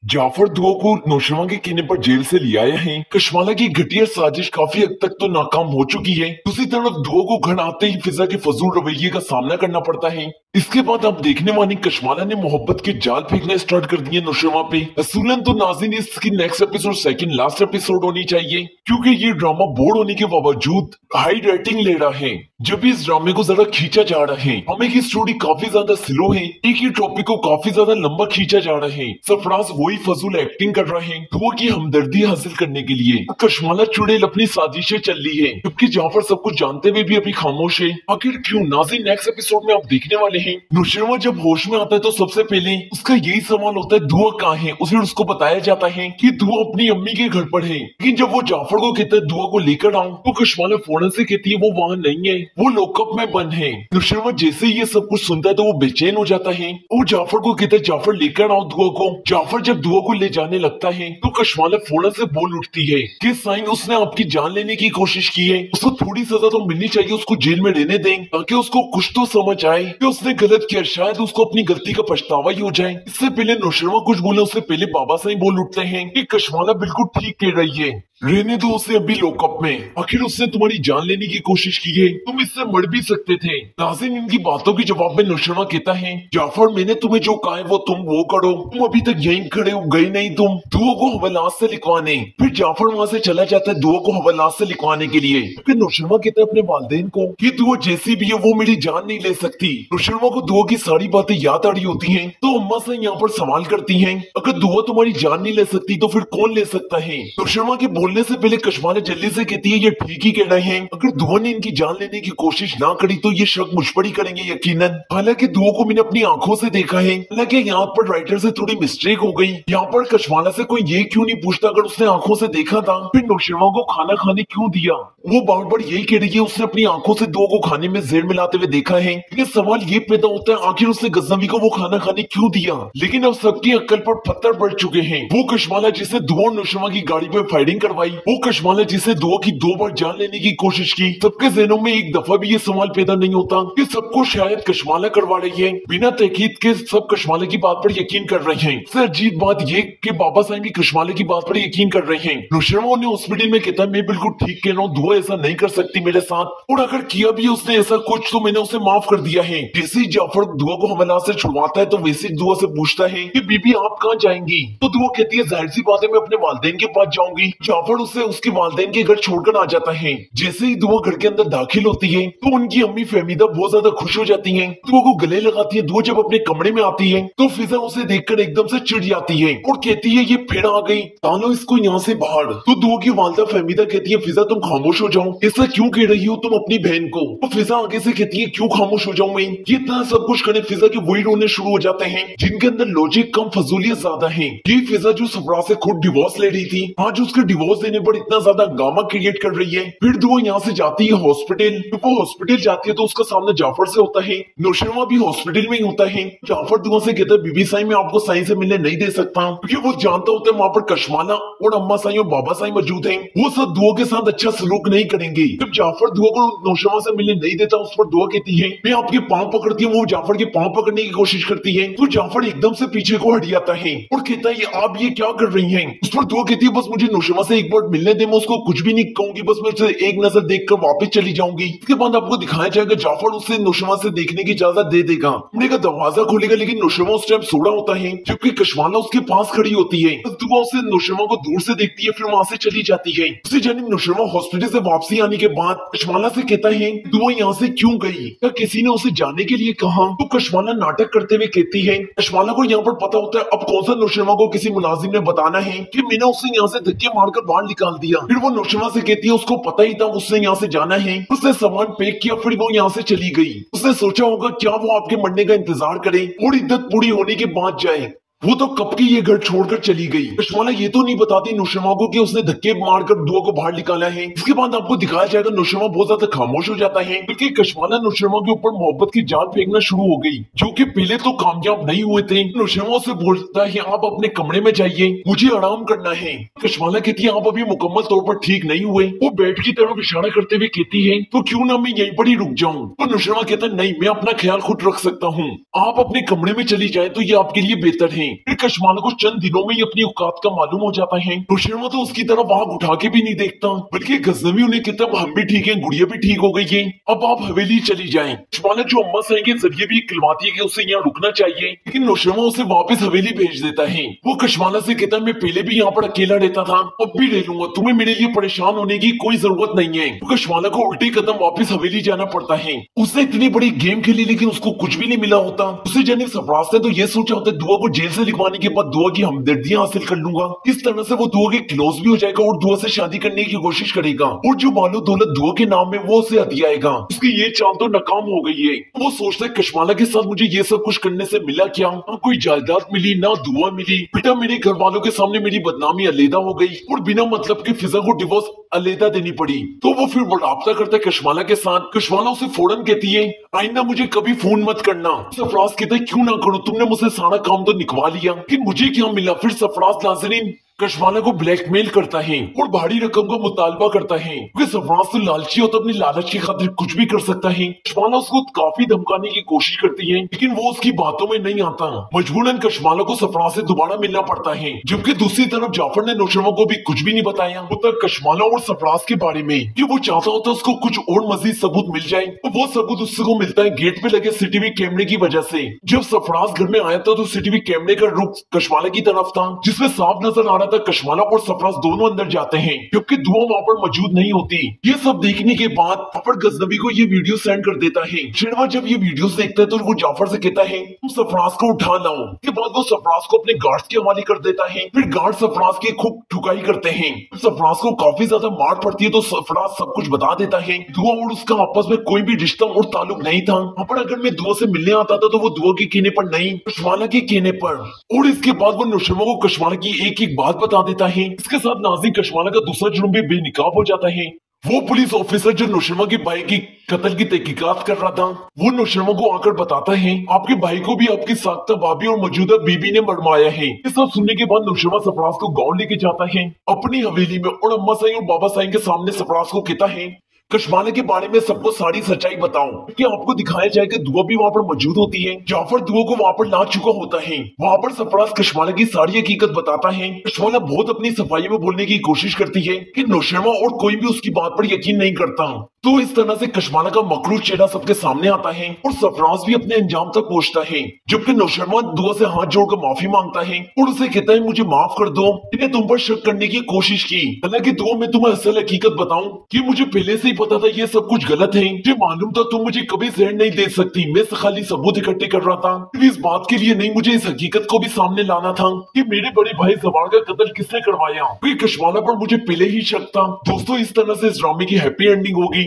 जाफर दुआ को नौशवा के कहने पर जेल से ले आए हैं। कशमाला की घटिया साजिश काफी हद तक तो नाकाम हो चुकी है। दूसरी तरफ दुआ को घर आते ही फिजा के फजूल रवैये का सामना करना पड़ता है। इसके बाद अब देखने वाली कशमाला ने मोहब्बत के जाल फेंकने स्टार्ट कर दिए नौशवा पे। असूलन तो नाज़रीन इसकी next episode second last episode होनी चाहिए, क्योंकि ये ड्रामा बोर्ड होने के बावजूद हाई रेटिंग ले रहा है। जब भी इस ड्रामे को जरा खींचा जा रहा है, हमें की स्टोरी काफी ज्यादा स्लो है, एक ही टॉपिक को काफी ज्यादा लंबा खींचा जा रहा है। सरफराज वही फजूल एक्टिंग कर रहे हैं दुआ की हमदर्दी हासिल करने के लिए। कशमाला चुड़ैल अपनी साजिशें चल रही है, जबकि जाफर सब कुछ जानते हुए भी अभी खामोश है। आखिर क्यों? नाज़रीन नेक्स्ट एपिसोड में आप देखने वाले हैं। नौशवा जब होश में आता है तो सबसे पहले उसका यही सवाल होता है दुआ कहाँ है। उसे उसको बताया जाता है कि दुआ अपनी अम्मी के घर पर है, लेकिन जब वो जाफर को कहता है दुआ को लेकर आओ, तो कशमाला फौरन से कहती है वो वहाँ नहीं है, वो लॉकअप में बंद है। नौशवा जैसे ही ये सब कुछ सुनता है तो वो बेचैन हो जाता है। वो जाफर को कहता है जाफर लेकर आओ दुआ को। जाफर जब दुआ को ले जाने लगता है तो कशमाला फौरन से बोल उठती है कि साईं उसने आपकी जान लेने की कोशिश की है, उसको थोड़ी सजा तो मिलनी चाहिए, उसको जेल में रहने दें ताकि उसको कुछ तो समझ आए कि उसने गलत किया, शायद उसको अपनी गलती का पछतावा ही हो जाए। इससे पहले नौशवा कुछ बोले उससे पहले बाबा साईं बोल उठते हैं कि कशमाला बिल्कुल ठीक कह रही है, रहने दो उसे अभी लॉकअप में, आखिर उसने तुम्हारी जान लेने की कोशिश की है, तुम इससे मर भी सकते थे। नाज़रीन इनकी बातों के जवाब में नौशवा कहता है जाफर मैंने तुम्हें जो कहा है वो तुम वो करो, तुम अभी तक यहीं खड़े हो गए नहीं, तुम दुआ को हवालात से लिखवाने। फिर जाफर वहाँ से चला जाता है दुआ को हवालात से लिखवाने के लिए। फिर नौशवा कहता है अपने वालिदैन को कि दुआ जैसी भी है वो मेरी जान नहीं ले सकती। नौशवा को दुआ की सारी बातें याद आ रही होती है, तो अम्मा से यहाँ पर सवाल करती है अगर दुआ तुम्हारी जान नहीं ले सकती तो फिर कौन ले सकता है। नौशवा के बोलने से पहले कशमाला जल्दी से कहती है ये ठीक ही कह रहे हैं, अगर दुआ ने इनकी जान लेने की कोशिश ना करी तो ये शक मुझ पर ही करेंगे यकीनन। हालांकि दुआ को मैंने अपनी आंखों से देखा है, हालांकि यहाँ पर राइटर से थोड़ी मिस्टेक हो गई। यहाँ पर कशमाला से कोई ये क्यों नहीं पूछता अगर उसने आंखों से देखा था फिर नौशवा को खाना खाने क्यों दिया। वो बार बार यही कह रही है उसने अपनी आंखों से दुआ को खाने में जहर मिलाते हुए देखा है। ये सवाल ये पैदा होता है आखिर उसने गजनवी को वो खाना खाने क्यों दिया। लेकिन अब सबकी अक्ल पर पत्थर पड़ चुके हैं। वो कशमाला जिसे दुआ और नौशवा की गाड़ी पर फायरिंग करवाई, वो कशमाला जिसे दुआ की 2 बार जान लेने की कोशिश की, सबके जहनों में एक दफा भी ये सवाल पैदा नहीं होता कि सबको शायद कशमाला करवा रही है। बिना तहकीद के सब कशमाला की बात पर यकीन कर रहे हैं। सबसे अजीब बात ये कि बाबा साहब भी कशमाला की बात पर यकीन कर रहे हैं। नौशवा ने हॉस्पिटल में कहता मैं बिल्कुल ठीक कह रहा हूँ, दुआ ऐसा नहीं कर सकती मेरे साथ, और अगर किया भी उसने ऐसा कुछ तो मैंने उसे माफ कर दिया है। जैसे ही जाफर दुआ को हवाला से छुड़वाता है तो वैसे ही दुआ से पूछता है कि बीबी आप कहाँ जाएंगी, तो दुआ कहती है जाहिर सी बात है मैं अपने वालिदैन के पास जाऊंगी। जाफर उसे उसके वालिदैन के घर छोड़कर आ जाता है। जैसे ही दुआ घर के अंदर दाखिल होती है तो उनकी अम्मी फहमीदा बहुत ज्यादा खुश हो जाती है, दुआ को गले लगाती है। दुआ जब अपने कमरे में आती है तो फिजा उसे देखकर एकदम से चिढ़ जाती है और कहती है ये फिर आ गई, डालो इसको यहाँ से बाहर। तो दुआ की वालदा फहमीदा कहती है फिजा तुम खामोश हो जाओ, ऐसा क्यों कह रही हो तुम अपनी बहन को। तो फिजा आगे से कहती है क्यों खामोश हो जाऊं मैं, ये इतना सब कुछ करे। फिजा के वही रोने शुरू हो जाते हैं जिनके अंदर लॉजिक कम फजूलियत ज्यादा है। ये फिजा जो सरफराज से खुद डिवोर्स ले रही थी, आज उसके डिवोर्स देने पर इतना ज्यादा गामा क्रिएट कर रही है। फिर दुआ यहाँ से जाती है हॉस्पिटल। जब वो हॉस्पिटल जाती है तो उसका सामना जाफर से होता है। नौशवा भी हॉस्पिटल में ही होता है। जाफर दुआ से कहता है बीबी साईं मैं आपको साईं से मिलने नहीं दे सकता, क्योंकि वो जानता होता है वहाँ पर कशमाला और अम्मा साईं और बाबा साईं मौजूद हैं, वो सब दुआ के साथ अच्छा सलूक नहीं करेंगे। जब जाफर दुआ को नौशवा से मिलने नहीं देता उस पर दुआ कहती है मैं आपके पाँव पकड़ती हूँ। वो जाफर के पाँव पकड़ने की कोशिश करती है तो जाफर एकदम से पीछे को हट जाता है और कहता है आप ये क्या कर रही हैं। उस पर दुआ कहती है बस मुझे नौशवा से एक बार मिलने दे, मैं उसको कुछ भी नहीं कहूंगी, बस मैं उसे एक नजर देखकर वापस चली जाऊंगी। इसके बाद आपको दिखाया जाएगा जाफर उसे नौशवा से देखने की इजाजत दे देगा, कमरे का दरवाजा खोलेगा, लेकिन नौशवा उस टाइम सोड़ा होता है जबकि कशमाला उसके पास खड़ी होती है। दुआ उसे नौशवा को दूर से देखती है फिर वहाँ से चली जाती है। उसी जानिब नौशवा हॉस्पिटल से वापसी आने के बाद कशमाला से कहता है दुआ यहाँ से क्यों गई, क्या किसी ने उसे जाने के लिए कहा। तो कशमाला नाटक करते हुए कहती है, कशमाला को यहाँ पर पता होता है अब कौन सा नौशवा को किसी मुलाजिम ने बताना है कि मैंने उसे यहाँ से धक्के मारकर बाहर निकाल दिया। फिर वो नौशवा से कहती है उसको पता ही था उसने यहाँ से जाना है, उसने सामान पैक किया फिर वो यहाँ से चली गई। उसने सोचा होगा क्या वो आपके मरने का इंतजार करे और इद्दत पूरी होने के बाद जाए, वो तो कब की ये घर छोड़कर चली गई। कशमाला ये तो नहीं बताती नौशवा को कि उसने धक्के मारकर दुआ को बाहर निकाला है। इसके बाद आपको दिखाया जाएगा नौशवा बहुत ज्यादा खामोश हो जाता है क्योंकि कशमाला नौशवा के ऊपर मोहब्बत की जाल फेंकना शुरू हो गई, जो कि पहले तो कामयाब नहीं हुए थे। नौशवा से बोलता है आप अपने कमरे में जाइए, मुझे आराम करना है। कशमाला कहती है आप अभी मुकम्मल तौर पर ठीक नहीं हुए। वो बेड की तरफ इशारा करते हुए कहती है तो क्यों ना मैं यहीं पर ही रुक जाऊं। तो नौशवा कहता है नहीं मैं अपना ख्याल खुद रख सकता हूँ, आप अपने कमरे में चली जाए तो ये आपके लिए बेहतर है। फिर कशमाला को चंद दिनों में ही अपनी औकात का मालूम हो जाता है। नौशरमा तो उसकी तरफ आग उठा के भी नहीं देखता, बल्कि गजनवी उन्हें कहता है हम भी ठीक है, गुड़िया भी ठीक हो गई है, अब आप हवेली चली जाएं। कशमाला जो अम्मा साईं के जरिए भी खिलवाती है कि उसे यहाँ रुकना चाहिए, लेकिन नौशरमा उसे वापस हवेली भेज देता है। वो कशमाला से कहता है मैं पहले भी यहाँ पर अकेला रहता था, अब भी रह लूंगा, तुम्हें मेरे लिए परेशान होने की कोई जरूरत नहीं है। तो कशमाला को उल्टे कदम वापस हवेली जाना पड़ता है। उसने इतनी बड़ी गेम खेली लेकिन उसको कुछ भी नहीं मिला होता। उसे जानिब सरफराज ने तो ये सोचा होता दुआ को जेल से लिखवाने के बाद दुआ की हमदर्दियां हासिल कर लूंगा, इस तरह से वो दुआ के क्लोज भी हो जाएगा और दुआ से शादी करने की कोशिश करेगा, और जो मालो दौलत दुआ के नाम में वो उसे हथिया आएगा। उसकी ये चाल तो नाकाम हो गई है। वो सोचता है कशमाला के साथ मुझे ये सब कुछ करने से मिला क्या, ना कोई जायदाद मिली ना दुआ मिली, बेटा मेरे घर वालों के सामने मेरी बदनामी अलहदा हो गई और बिना मतलब के फिजा को डिवोर्स अलहदा देनी पड़ी। तो वो फिर राब्ता करता है कशमाला के साथ। कशमाला उसे फौरन कहती है आइंदा मुझे कभी फोन मत करना। सरफराज कहता है क्यों ना करो, तुमने मुझसे सारा काम तो निकलवा लिया कि मुझे क्या मिला। फिर सरफराज नाज़रीन कशमाला को ब्लैकमेल करता है और भारी रकम का मुतालबा करता है, क्योंकि सरफराज तो लालची हो तो अपनी लालच की खातिर कुछ भी कर सकता है। कशमाला उसको काफी धमकाने की कोशिश करती है, लेकिन वो उसकी बातों में नहीं आता। मजबूरन कशमाला को सरफराज से दोबारा मिलना पड़ता है, जबकि दूसरी तरफ जाफर ने नौशरमा को भी कुछ भी नहीं बताया होता कशमाला और सरफराज के बारे में, कि वो चाहता होता उसको कुछ और मजीद सबूत मिल जाए। तो वो सबूत उसको मिलता है गेट पे लगे सीसीटीवी कैमरे की वजह से। जब सरफराज घर में आया था तो सीसीटीवी कैमरे का रुख कशमाला की तरफ था, जिसमें साफ नजर आ रहा था कशमाला और सरफराज दोनों अंदर जाते हैं, जबकि दुआ वहाँ पर मौजूद नहीं होती। ये सब देखने के बाद जाफर गजनवी को ये वीडियो सेंड कर देता है। शेरवा जब ये वीडियो देखता है तो वो जाफर से कहता है तुम सरफराज को उठा लाओ। के बाद वो सरफराज को अपने गार्ड्स के हवाले कर देता है। फिर गार्ड सरफराज की खूब ठुकाई करते हैं। सरफराज को काफी ज्यादा मार पड़ती है तो सरफराज सब कुछ बता देता है। दुआ और उसका आपस में कोई भी रिश्ता और ताल्लुक नहीं था। वहाँ पर अगर मैं दुआ से मिलने आता था तो वो दुआ के कहने पर नहीं, कशमाला के कहने पर। और इसके बाद वो नौशरमा को कशमाला की एक एक बात बता देता है। इसके साथ नाज़रीन कशमाला का दूसरा जुर्म भी बेनकाब हो जाता है। वो पुलिस ऑफिसर जो नौशरमा के भाई की कत्ल की तहकीकात कर रहा था, वो नौशरमा को आकर बताता है आपके भाई को भी आपकी साख्ता भाभी और मौजूदा बीबी ने मरवाया है। ये सब सुनने के बाद नौशरमा सरफराज को गाँव लेके जाता है अपनी हवेली में, और अम्मा साईं और बाबा साईं के सामने सरफराज को कहता है कशमाला के बारे में सबको सारी सच्चाई बताओ, कि आपको दिखाया जाए कि दुआ भी वहाँ पर मौजूद होती है। जाफर दुआ को वहाँ पर ला चुका होता है। वहाँ पर सरफराज कशमाला की सारी हकीकत बताता है। कशमाला बहुत अपनी सफाई में बोलने की कोशिश करती है कि नौशरमा और कोई भी उसकी बात पर यकीन नहीं करता। तो इस तरह से कशमाला का मकरूज चेहरा सबके सामने आता है और सरफराज भी अपने अंजाम तक पहुंचता है, जबकि नौशरमा दुआ से हाथ जोड़कर माफी मांगता है और उसे कहता है मुझे माफ कर दो, मैंने तुम पर शक करने की कोशिश की। हालांकि दुआ मैं तुम्हें असल हकीकत बताऊं कि मुझे पहले से ही पता था ये सब कुछ गलत है। मुझे मालूम था तुम मुझे कभी जहर नहीं दे सकती, मैं खाली सबूत इकट्ठे कर रहा था। इस बात के लिए नहीं, मुझे इस हकीकत को भी सामने लाना था कि मेरे बड़े भाई जवान का कत्ल किसने करवाया, क्योंकि कशमाला पर मुझे पहले ही शक था। दोस्तों इस तरह से इस ड्रामे की हैप्पी एंडिंग होगी।